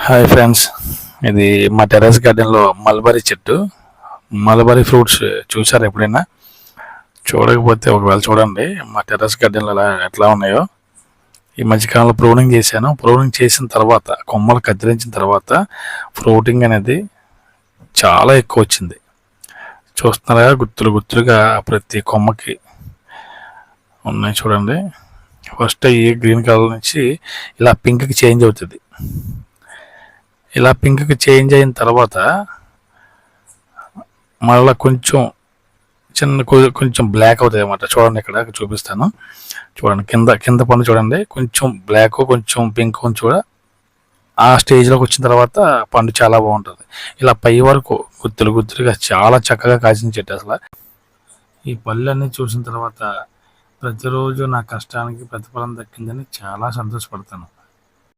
Hi friends, ఇది మా terrace గార్డెన్లో మల్బరీ చెట్టు. మల్బరీ ఫ్రూట్స్ చూసారు ఎప్పుడైనా? చూడకపోతే ఒకవేళ చూడండి మా టెర్రస్ గార్డెన్లో ఎట్లా ఉన్నాయో. ఈ మధ్యకాలంలో ప్రూనింగ్ చేశాను. ప్రూనింగ్ చేసిన తర్వాత కొమ్మలు కత్తిరించిన తర్వాత ఫ్రూటింగ్ అనేది చాలా ఎక్కువ వచ్చింది. చూస్తున్నారా, గుత్తులు గుత్తులుగా ప్రతి కొమ్మకి ఉన్నాయి చూడండి. ఫస్ట్ ఈ గ్రీన్ కలర్ నుంచి ఇలా పింక్కి చేంజ్ అవుతుంది. ఇలా పింక్కి చేంజ్ అయిన తర్వాత మళ్ళీ కొంచెం కొంచెం బ్లాక్ అవుతుంది అన్నమాట. చూడండి, ఇక్కడ చూపిస్తాను. చూడండి, కింద కింద పండు చూడండి, కొంచెం బ్లాక్ కొంచెం పింక్ కొంచెం ఆ స్టేజ్లోకి వచ్చిన తర్వాత పండు చాలా బాగుంటుంది. ఇలా పై వరకు గుత్తులు గుత్తులుగా చాలా చక్కగా కాసిన చెట్టు. అసలు ఈ పళ్ళన్నీ చూసిన తర్వాత ప్రతిరోజు నా కష్టానికి ప్రతిఫలం దక్కిందని చాలా సంతోషపడతాను.